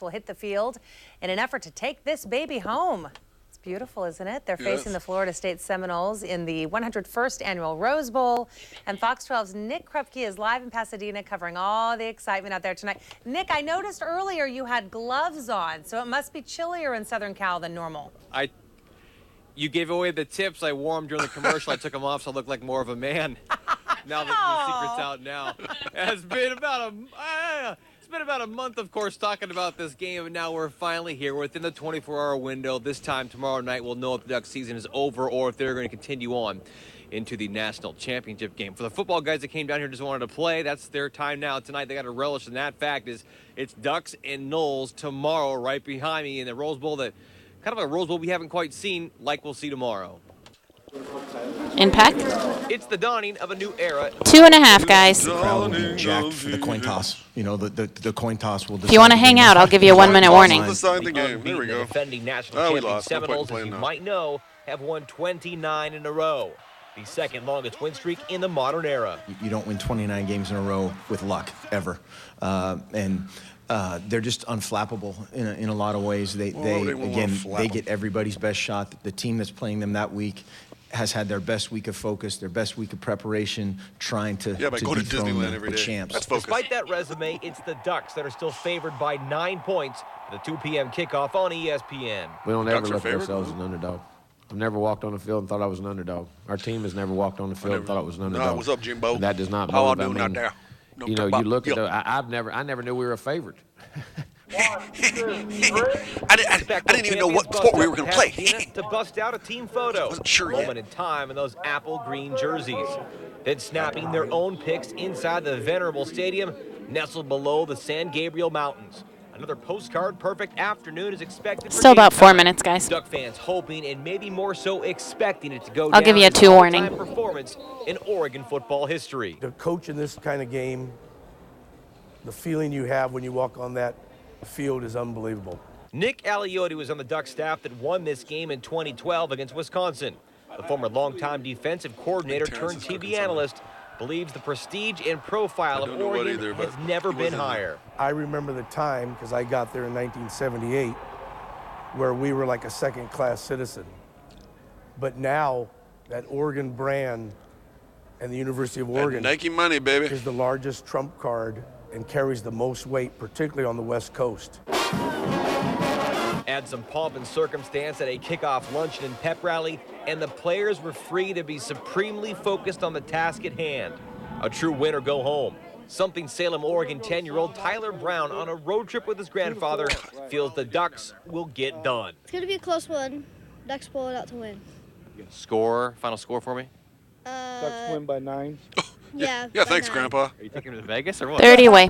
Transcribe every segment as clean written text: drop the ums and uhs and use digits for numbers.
will hit the field in an effort to take this baby home. It's beautiful, isn't it? They're facing the Florida State Seminoles in the 101st Annual Rose Bowl. And Fox 12's Nick Krupke is live in Pasadena covering all the excitement out there tonight. Nick, I noticed earlier you had gloves on, so it must be chillier in Southern Cal than normal. You gave away the tips. I wore them during the commercial. I took them off so I look like more of a man. Now that the secret's out now. It's been about a month, of course, talking about this game, and now we're finally here within the 24-hour window. This time tomorrow night, we'll know if the Ducks season is over or if they're going to continue on into the national championship game. For the football guys that came down here just wanted to play, that's their time now. Tonight, they got to relish in that fact. It's Ducks and Noles tomorrow right behind me in the Rose Bowl, that kind of a Rose Bowl we haven't quite seen like we'll see tomorrow. Impact. It's the dawning of a new era. 2.5, guys. The crowd will be jacked for the coin toss. You know, the coin toss will decide. If you want to hang out, I'll give you a 1-minute warning. Decide the game. There we go. The defending national champion Seminoles, as you might know, have won 29 in a row. The second longest win streak in the modern era. You don't win 29 games in a row with luck, ever. They're just unflappable in a lot of ways. They get everybody's best shot. The team that's playing them that week has had their best week of focus, their best week of preparation, trying to go to Disneyland every day. Champs. That's focus. Despite that resume, it's the Ducks that are still favored by 9 points for the 2 p.m. kickoff on ESPN. We don't ever look at ourselves as an underdog. I've never walked on the field and thought I was an underdog. Our team has never walked on the field and thought I was an underdog. What's up, Jimbo? And that does not How bode. I doing out there? You know, you look at I never knew we were a favorite. I didn't even know what sport we were going to play. To bust out a team photo. I wasn't sure yet. Moment in time in those apple green jerseys. Then snapping their own pics inside the venerable stadium nestled below the San Gabriel Mountains. Another postcard-perfect afternoon is expected. Still about 4 minutes, guys. Duck fans hoping and maybe more so expecting it to go I'll give you a 2 warning. Performance in Oregon football history. To coach in this kind of game, the feeling you have when you walk on that field is unbelievable. Nick Aliotti was on the Duck staff that won this game in 2012 against Wisconsin. The former longtime defensive coordinator turned TV analyst believes the prestige and profile of Oregon has never been higher. I remember the time, because I got there in 1978, where we were like a second-class citizen. But now, that Oregon brand and the University of Oregon making money, baby, is the largest trump card and carries the most weight, particularly on the West Coast. Add some pomp and circumstance at a kickoff luncheon and pep rally, and the players were free to be supremely focused on the task at hand. A true win or go home. Something Salem, Oregon 10-year-old Tyler Brown on a road trip with his grandfather feels the Ducks will get done. It's going to be a close one. Ducks pull it out to win. Final score for me? Ducks win by 9. Yeah. Yeah, thanks, Grandpa. Are you taking him to Vegas or what? 30 away.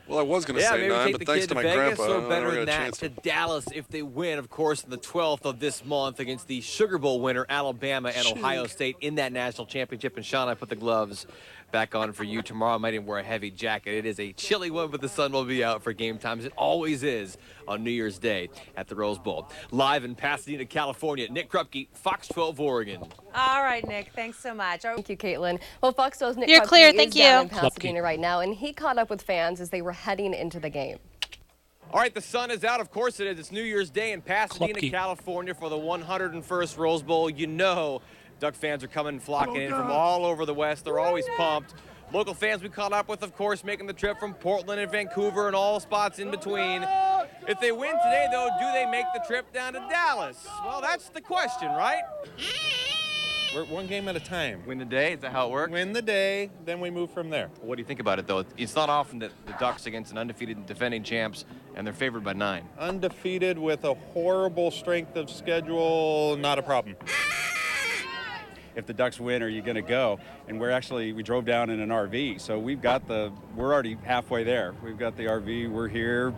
Well, I was going to say 9, but thanks to my Vegas, grandpa, or better than I got a that, chance to Dallas if they win, of course, on the 12th of this month against the Sugar Bowl winner, Alabama and Ohio State in that national championship. And Sean, I put the gloves back on for you tomorrow. I might even wear a heavy jacket. It is a chilly one, but the sun will be out for game times. It always is on New Year's Day at the Rose Bowl. Live in Pasadena, California, Nick Krupke, Fox 12 Oregon. All right, Nick, thanks so much. Thank you, Caitlin. Well, Fox 12's Nick You're Krupke clear, is thank down you. in Pasadena right now, and he caught up with fans as they were heading into the game. All right, the sun is out. Of course it is. It's New Year's Day in Pasadena, California for the 101st Rose Bowl. You know Duck fans are coming and flocking in from all over the West. They're always pumped. Local fans we caught up with, of course, making the trip from Portland and Vancouver and all spots in between. If they win today, though, do they make the trip down to Dallas? Well, that's the question, right? We're one game at a time. Win the day? Is that how it works? Win the day, then we move from there. What do you think about it, though? It's not often that the Ducks against an undefeated defending champs, and they're favored by 9. Undefeated with a horrible strength of schedule, not a problem. If the Ducks win, are you going to go? And we drove down in an RV, so we're already halfway there. We've got the RV, we're here.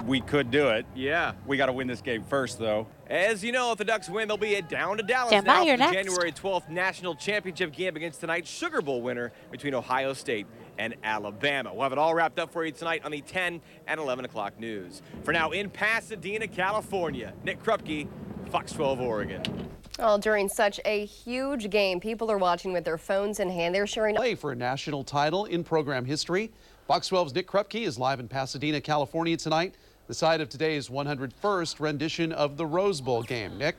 We could do it. Yeah. We got to win this game first, though. As you know, if the Ducks win, they'll be down to Dallas Stand by, now you're for the next. January 12th national championship game against tonight's Sugar Bowl winner between Ohio State and Alabama. We'll have it all wrapped up for you tonight on the 10 and 11 o'clock news. For now, in Pasadena, California, Nick Krupke, Fox 12 Oregon. Well, during such a huge game, people are watching with their phones in hand. They're sharing play for a national title in program history. Fox 12's Nick Krupke is live in Pasadena, California tonight, the site of today's 101st rendition of the Rose Bowl game. Nick?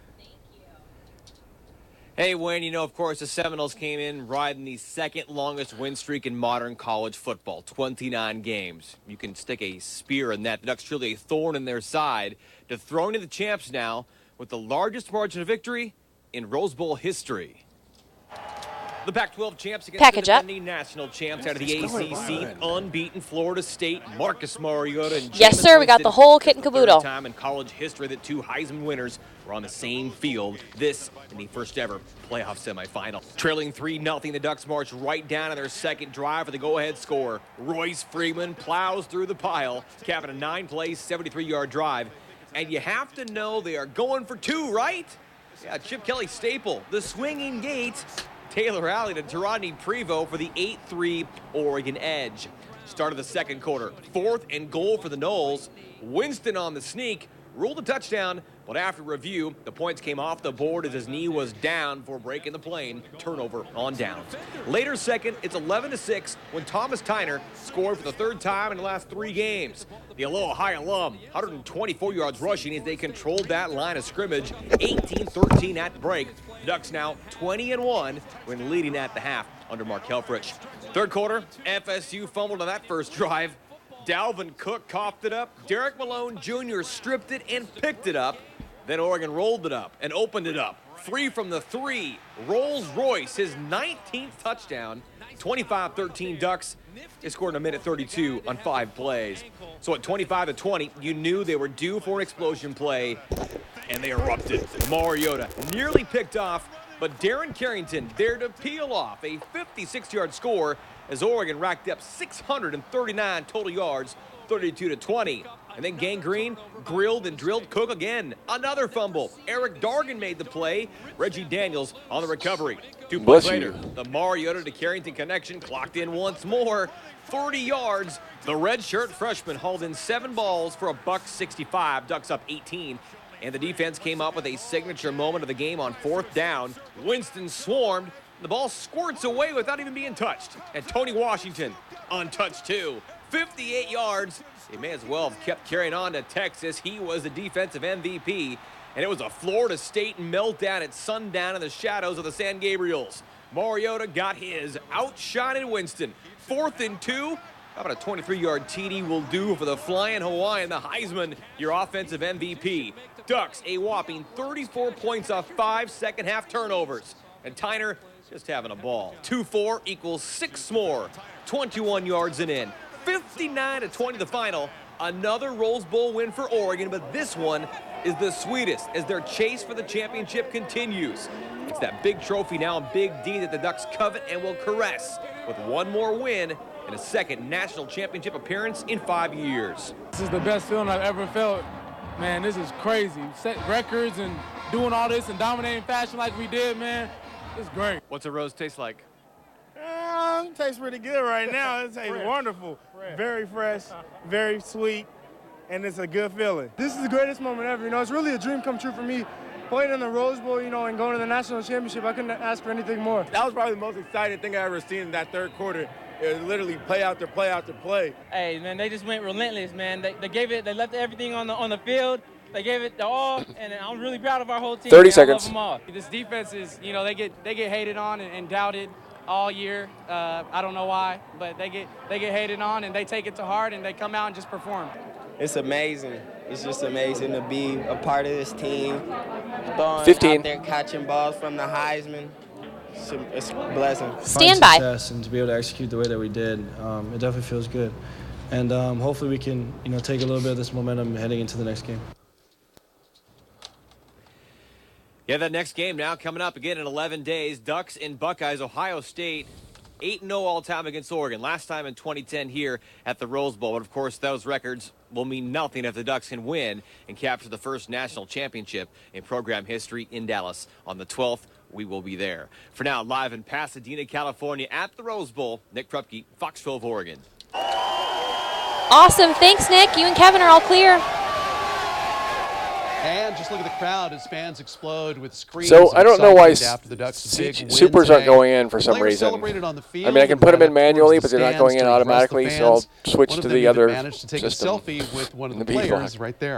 Hey, Wayne, you know, of course, the Seminoles came in riding the second longest win streak in modern college football, 29 games. You can stick a spear in that. The Ducks truly a thorn in their side. Dethroning the champs now with the largest margin of victory in Rose Bowl history. The Pac-12 champs against the defending national champs out of the ACC, unbeaten Florida State, Marcus Mariota and yes, sir, we got the whole kit and caboodle. Time in college history that two Heisman winners were on the same field. This in the first ever playoff semifinal. Trailing 3-0, the Ducks march right down on their second drive for the go-ahead score. Royce Freeman plows through the pile, capping a 9-play, 73-yard drive. And you have to know they are going for two, right? Yeah, Chip Kelly staple, the swinging gate. Taylor Alley to Rodney Prevost for the 8-3 Oregon edge. Start of the second quarter, 4th and goal for the Noles. Winston on the sneak, ruled a touchdown, but after review, the points came off the board as his knee was down for breaking the plane. Turnover on down. Later second, it's 11-6 when Thomas Tyner scored for the third time in the last 3 games. The Aloha High alum, 124 yards rushing as they controlled that line of scrimmage, 18-13 at the break. Ducks now 20-1 when leading at the half under Mark Helfrich. Third quarter, FSU fumbled on that first drive. Dalvin Cook coughed it up. Derek Malone Jr. stripped it and picked it up. Then Oregon rolled it up and opened it up. Free from the 3. Rolls Royce, his 19th touchdown. 25-13 Ducks. They scored in a minute 32 on 5 plays. So at 25-20, you knew they were due for an explosion play, and they erupted. Mariota nearly picked off, but Darren Carrington dared to peel off a 56-yard score as Oregon racked up 639 total yards, 32-20. And then Gangrene grilled and drilled Cook again. Another fumble. Eric Dargan made the play. Reggie Daniels on the recovery. 2 plays later, the Mariota to Carrington connection clocked in once more. 30 yards. The redshirt freshman hauled in 7 balls for a $165. Ducks up 18. And the defense came up with a signature moment of the game on 4th down. Winston swarmed. The ball squirts away without even being touched. And Tony Washington, untouched too. 58 yards. He may as well have kept carrying on to Texas. He was the defensive MVP. And it was a Florida State meltdown at sundown in the shadows of the San Gabriels. Mariota got his, outshining Winston. 4th and 2. How about a 23-yard TD will do for the Flying Hawaiian, the Heisman, your offensive MVP. Ducks a whopping 34 points off 5 second-half turnovers. And Tyner just having a ball. 2-4 equals 6 more. 21 yards and in. 59-20 the final. Another Rose Bowl win for Oregon, but this one is the sweetest as their chase for the championship continues. It's that big trophy now in Big D that the Ducks covet and will caress with one more win and a second national championship appearance in 5 years. This is the best feeling I've ever felt. Man, this is crazy. Set records and doing all this in dominating fashion like we did, man. It's great. What's a rose taste like? It tastes pretty good right now. It tastes wonderful. Very fresh, very sweet, and it's a good feeling. This is the greatest moment ever. You know, it's really a dream come true for me. Playing in the Rose Bowl, you know, and going to the national championship, I couldn't ask for anything more. That was probably the most exciting thing I ever seen in that third quarter. It was literally play after play after play. Hey, man, they just went relentless, man. They left everything on the field. They gave it the all, and I'm really proud of our whole team. 30 man. seconds. I love them all. This defense is, you know, they get hated on and doubted all year. I don't know why, but they get hated on, and they take it to heart, and they come out and just perform. It's amazing. It's just amazing to be a part of this team. Throwing 15. Out there catching balls from the Heisman. It's a blessing. Stand by. Success and to be able to execute the way that we did, it definitely feels good. And hopefully we can, you know, take a little bit of this momentum heading into the next game. Yeah, that next game now coming up again in 11 days. Ducks and Buckeyes, Ohio State, 8-0 all-time against Oregon. Last time in 2010 here at the Rose Bowl. But, of course, those records will mean nothing if the Ducks can win and capture the first national championship in program history in Dallas. On the 12th, we will be there. For now, live in Pasadena, California at the Rose Bowl, Nick Krupke, Fox 12, Oregon. Awesome. Thanks, Nick. You and Kevin are all clear. And just look at the crowd as fans explode with screams. So I don't know why after the Ducks' big win supers aren't today. going in for some Players reason. celebrated on the field I mean, I can and put them ran in up towards manually, the but they're not stands going in to address the automatically, so I'll fans. switch One of to them the even other managed to take a system selfie with one of in the the B players block. right there.